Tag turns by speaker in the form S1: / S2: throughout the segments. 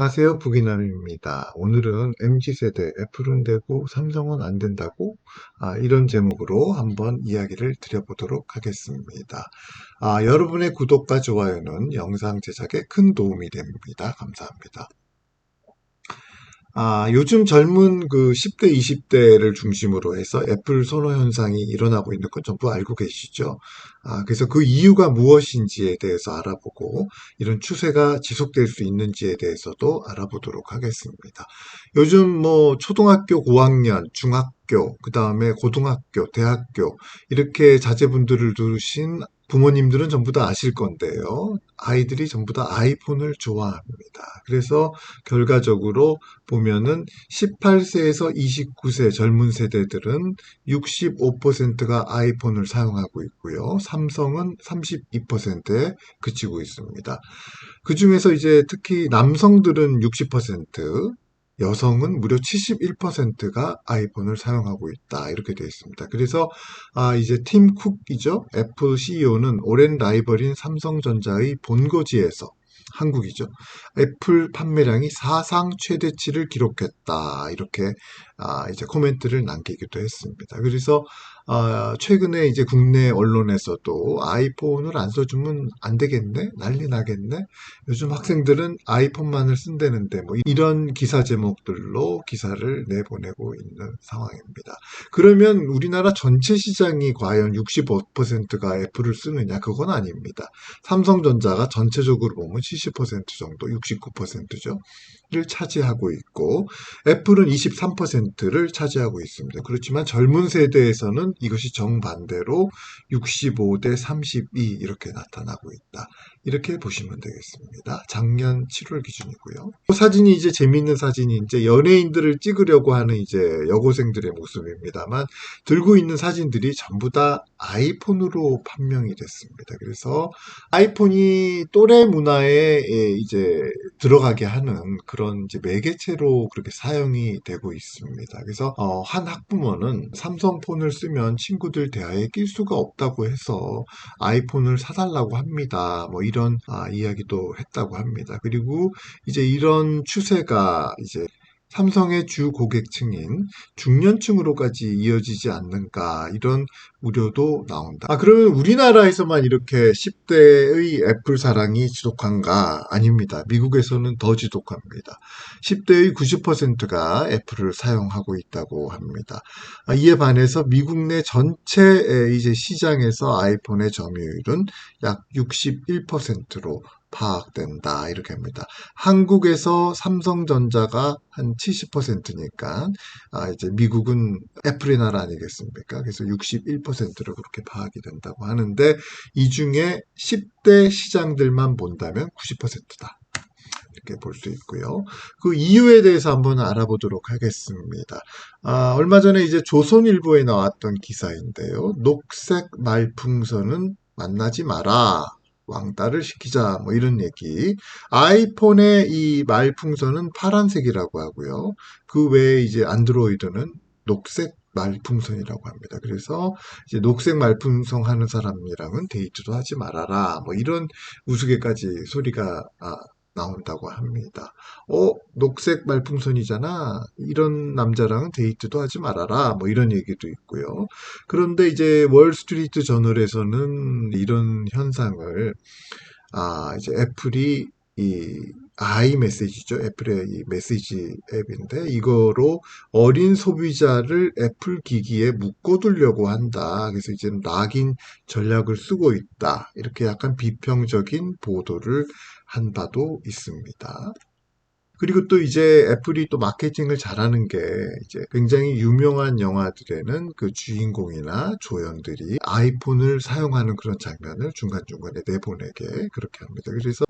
S1: 안녕하세요. 부기남입니다. 오늘은 MZ세대 애플은 되고 삼성은 안 된다고 이런 제목으로 한번 이야기를 드려보도록 하겠습니다. 여러분의 구독과 좋아요는 영상 제작에 큰 도움이 됩니다. 감사합니다. 요즘 젊은 그 10대, 20대를 중심으로 해서 애플 선호 현상이 일어나고 있는 건 전부 알고 계시죠? 그래서 그 이유가 무엇인지에 대해서 알아보고 이런 추세가 지속될 수 있는지에 대해서도 알아보도록 하겠습니다. 요즘 뭐 초등학교 고학년, 중학교, 그 다음에 고등학교, 대학교 이렇게 자제분들을 두신 부모님들은 전부 다 아실 건데요. 아이들이 전부 다 아이폰을 좋아합니다. 그래서 결과적으로 보면은 18세에서 29세 젊은 세대들은 65%가 아이폰을 사용하고 있고요. 삼성은 32%에 그치고 있습니다. 그 중에서 이제 특히 남성들은 60%, 여성은 무려 71%가 아이폰을 사용하고 있다. 이렇게 되어 있습니다. 그래서 이제 팀 쿡이죠. 애플 CEO는 오랜 라이벌인 삼성전자의 본거지에서 한국이죠. 애플 판매량이 사상 최대치를 기록했다. 이렇게 이제 코멘트를 남기기도 했습니다. 그래서 최근에 이제 국내 언론에서도 아이폰을 안 써주면 안 되겠네? 난리 나겠네? 요즘 학생들은 아이폰만을 쓴다는데 뭐 이런 기사 제목들로 기사를 내보내고 있는 상황입니다. 그러면 우리나라 전체 시장이 과연 65%가 애플을 쓰느냐? 그건 아닙니다. 삼성전자가 전체적으로 보면 70% 정도, 69%죠. 를 차지하고 있고 애플은 23%를 차지하고 있습니다. 그렇지만 젊은 세대에서는 이것이 정반대로 65대 32 이렇게 나타나고 있다. 이렇게 보시면 되겠습니다. 작년 7월 기준이고요. 사진이 이제 재미있는 사진이 이제 연예인들을 찍으려고 하는 이제 여고생들의 모습입니다만 들고 있는 사진들이 전부 다 아이폰으로 판명이 됐습니다. 그래서 아이폰이 또래 문화에 이제 들어가게 하는 그런 이제 매개체로 그렇게 사용이 되고 있습니다. 그래서 한 학부모는 삼성폰을 쓰면 친구들 대화에 낄 수가 없다고 해서 아이폰을 사달라고 합니다. 뭐 이런 이야기도 했다고 합니다. 그리고 이제 이런 추세가 이제 삼성의 주 고객층인 중년층으로까지 이어지지 않는가 이런 우려도 나온다. 그러면 우리나라에서만 이렇게 10대의 애플 사랑이 지독한가? 아닙니다. 미국에서는 더 지독합니다. 10대의 90%가 애플을 사용하고 있다고 합니다. 이에 반해서 미국 내 전체 이제 시장에서 아이폰의 점유율은 약 61%로 파악된다 이렇게 합니다. 한국에서 삼성전자가 한 70%니까 이제 미국은 애플의 나라 아니겠습니까? 그래서 61%로 그렇게 파악이 된다고 하는데 이 중에 10대 시장들만 본다면 90%다. 이렇게 볼 수 있고요. 그 이유에 대해서 한번 알아보도록 하겠습니다. 얼마 전에 이제 조선일보에 나왔던 기사인데요. 녹색 말풍선은 만나지 마라. 왕따를 시키자 뭐 이런 얘기. 아이폰의 이 말풍선은 파란색이라고 하고요. 그 외에 이제 안드로이드는 녹색 말풍선이라고 합니다. 그래서 이제 녹색 말풍선 하는 사람이랑은 데이트도 하지 말아라. 뭐 이런 우스개까지 소리가 나온다고 합니다. 녹색 말풍선이잖아. 이런 남자랑은 데이트도 하지 말아라. 뭐 이런 얘기도 있고요. 그런데 이제 월스트리트 저널에서는 이런 현상을 이제 애플이 이 아이메시지죠. 애플의 이 메시지 앱인데 이거로 어린 소비자를 애플 기기에 묶어두려고 한다. 그래서 이제 낙인 전략을 쓰고 있다. 이렇게 약간 비평적인 보도를 한 바도 있습니다. 그리고 또 이제 애플이 또 마케팅을 잘하는 게 이제 굉장히 유명한 영화들에는 그 주인공이나 조연들이 아이폰을 사용하는 그런 장면을 중간중간에 내보내게 그렇게 합니다. 그래서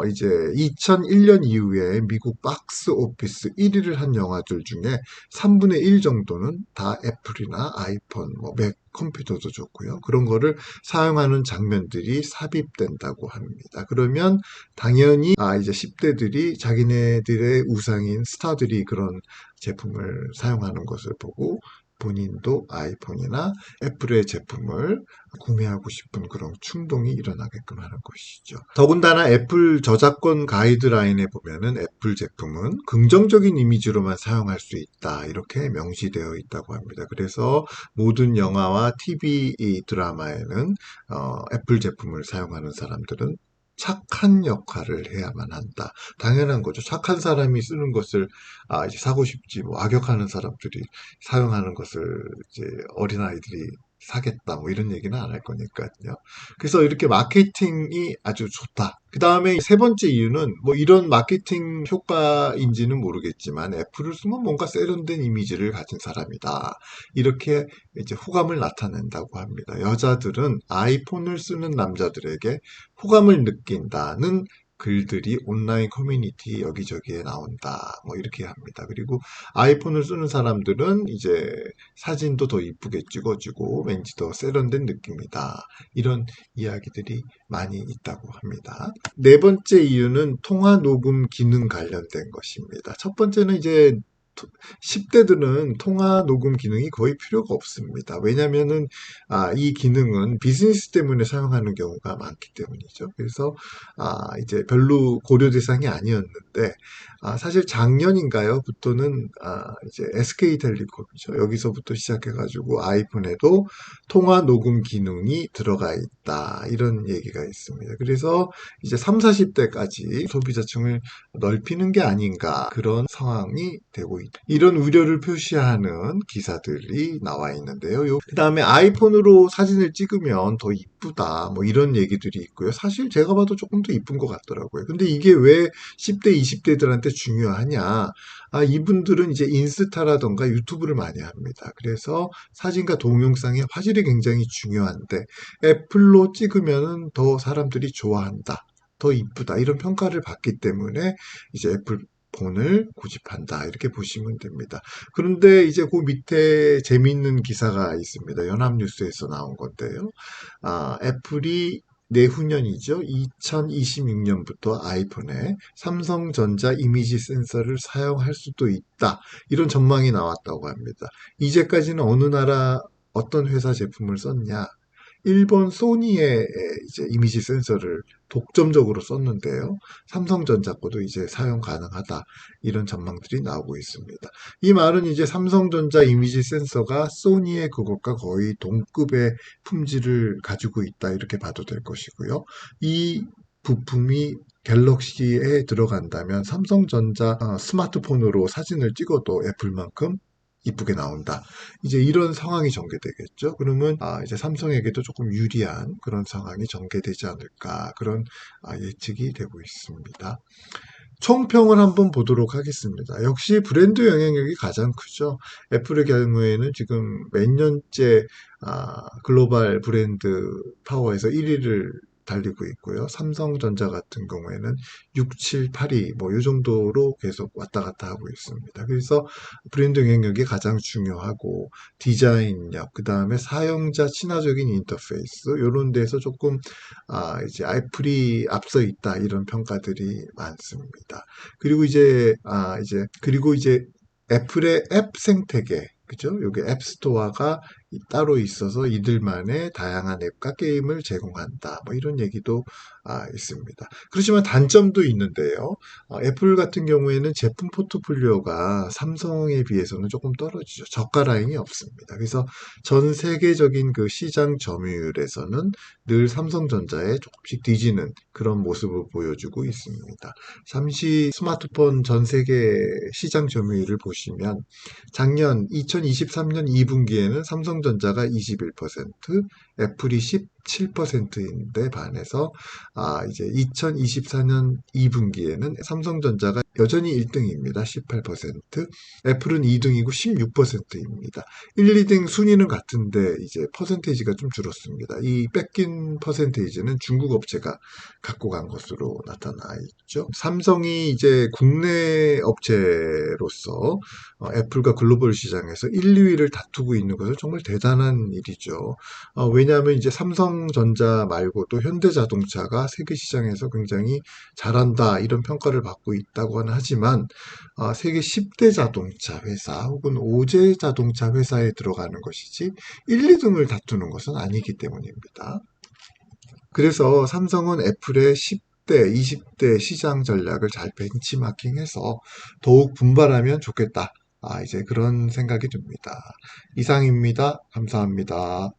S1: 이제 2001년 이후에 미국 박스 오피스 1위를 한 영화들 중에 3분의 1 정도는 다 애플이나 아이폰, 뭐 맥 컴퓨터도 좋고요. 그런 거를 사용하는 장면들이 삽입된다고 합니다. 그러면 당연히 이제 10대들이 자기네들의 우상인 스타들이 그런 제품을 사용하는 것을 보고 본인도 아이폰이나 애플의 제품을 구매하고 싶은 그런 충동이 일어나게끔 하는 것이죠. 더군다나 애플 저작권 가이드라인에 보면은 애플 제품은 긍정적인 이미지로만 사용할 수 있다, 이렇게 명시되어 있다고 합니다. 그래서 모든 영화와 TV 드라마에는 애플 제품을 사용하는 사람들은 착한 역할을 해야만 한다. 당연한 거죠. 착한 사람이 쓰는 것을 이제 사고 싶지, 뭐 악역하는 사람들이 사용하는 것을 이제 어린아이들이 사겠다, 뭐 이런 얘기는 안 할 거니까요. 그래서 이렇게 마케팅이 아주 좋다. 그 다음에 세 번째 이유는 뭐 이런 마케팅 효과인지는 모르겠지만 애플을 쓰면 뭔가 세련된 이미지를 가진 사람이다, 이렇게 이제 호감을 나타낸다고 합니다. 여자들은 아이폰을 쓰는 남자들에게 호감을 느낀다는 글들이 온라인 커뮤니티 여기저기에 나온다, 뭐 이렇게 합니다. 그리고 아이폰을 쓰는 사람들은 이제 사진도 더 이쁘게 찍어주고 왠지 더 세련된 느낌이다, 이런 이야기들이 많이 있다고 합니다. 네 번째 이유는 통화 녹음 기능 관련된 것입니다. 첫 번째는 이제 10대들은 통화 녹음 기능이 거의 필요가 없습니다. 왜냐면은 이 기능은 비즈니스 때문에 사용하는 경우가 많기 때문이죠. 그래서 이제 별로 고려 대상이 아니었는데 사실 작년인가요?부터는 이제 SK텔레콤이죠. 여기서부터 시작해가지고 아이폰에도 통화 녹음 기능이 들어가 있다, 이런 얘기가 있습니다. 그래서 이제 3, 40대까지 소비자층을 넓히는 게 아닌가, 그런 상황이 되고 있다, 이런 우려를 표시하는 기사들이 나와 있는데요. 그 다음에 아이폰으로 사진을 찍으면 더 이쁘다, 뭐 이런 얘기들이 있고요. 사실 제가 봐도 조금 더 이쁜 것 같더라고요. 근데 이게 왜 10대, 20대들한테 중요하냐? 이분들은 이제 인스타라던가 유튜브를 많이 합니다. 그래서 사진과 동영상의 화질이 굉장히 중요한데 애플로 찍으면 더 사람들이 좋아한다, 더 이쁘다, 이런 평가를 받기 때문에 이제 애플 폰을 고집한다, 이렇게 보시면 됩니다. 그런데 이제 그 밑에 재미있는 기사가 있습니다. 연합뉴스에서 나온 건데요. 애플이 내후년이죠. 2026년부터 아이폰에 삼성전자 이미지 센서를 사용할 수도 있다, 이런 전망이 나왔다고 합니다. 이제까지는 어느 나라 어떤 회사 제품을 썼냐? 일본 소니의 이제 이미지 센서를 독점적으로 썼는데요. 삼성전자 거도 이제 사용 가능하다, 이런 전망들이 나오고 있습니다. 이 말은 이제 삼성전자 이미지 센서가 소니의 그것과 거의 동급의 품질을 가지고 있다, 이렇게 봐도 될 것이고요. 이 부품이 갤럭시에 들어간다면 삼성전자 스마트폰으로 사진을 찍어도 애플만큼 이쁘게 나온다, 이제 이런 상황이 전개되겠죠. 그러면 이제 삼성에게도 조금 유리한 그런 상황이 전개되지 않을까, 그런 예측이 되고 있습니다. 총평을 한번 보도록 하겠습니다. 역시 브랜드 영향력이 가장 크죠. 애플의 경우에는 지금 몇 년째 글로벌 브랜드 파워에서 1위를 달리고 있고요. 삼성전자 같은 경우에는 6, 7, 8위 뭐 이 정도로 계속 왔다 갔다 하고 있습니다. 그래서 브랜드 영향력이 가장 중요하고 디자인력, 그 다음에 사용자 친화적인 인터페이스, 이런 데서 조금 이제 애플이 앞서 있다, 이런 평가들이 많습니다. 그리고 이제 애플의 앱 생태계, 그죠? 여기 앱스토어가 따로 있어서 이들만의 다양한 앱과 게임을 제공한다, 뭐 이런 얘기도 있습니다. 그렇지만 단점도 있는데요. 애플 같은 경우에는 제품 포트폴리오가 삼성에 비해서는 조금 떨어지죠. 저가 라인이 없습니다. 그래서 전 세계적인 그 시장 점유율에서는 늘 삼성전자에 조금씩 뒤지는 그런 모습을 보여주고 있습니다. 잠시 스마트폰 전 세계 시장 점유율을 보시면 작년 2023년 2분기에는 삼성전자가 21%, 애플이 17%인데 반해서 이제 2024년 2분기에는 삼성전자가 여전히 1등입니다. 18%, 애플은 2등이고 16%입니다. 1, 2등 순위는 같은데 이제 퍼센테이지가 좀 줄었습니다. 이 뺏긴 퍼센테이지는 중국 업체가 갖고 간 것으로 나타나 있죠. 삼성이 이제 국내 업체로서 애플과 글로벌 시장에서 1, 2위를 다투고 있는 것은 정말 대단한 일이죠. 왜냐하면 이제 삼성전자 말고 또 현대자동차가 세계 시장에서 굉장히 잘한다 이런 평가를 받고 있다고는 하지만 세계 10대 자동차 회사 혹은 5제 자동차 회사에 들어가는 것이지 1, 2등을 다투는 것은 아니기 때문입니다. 그래서 삼성은 애플의 10대, 20대 시장 전략을 잘 벤치마킹해서 더욱 분발하면 좋겠다. 이제 그런 생각이 듭니다. 이상입니다. 감사합니다.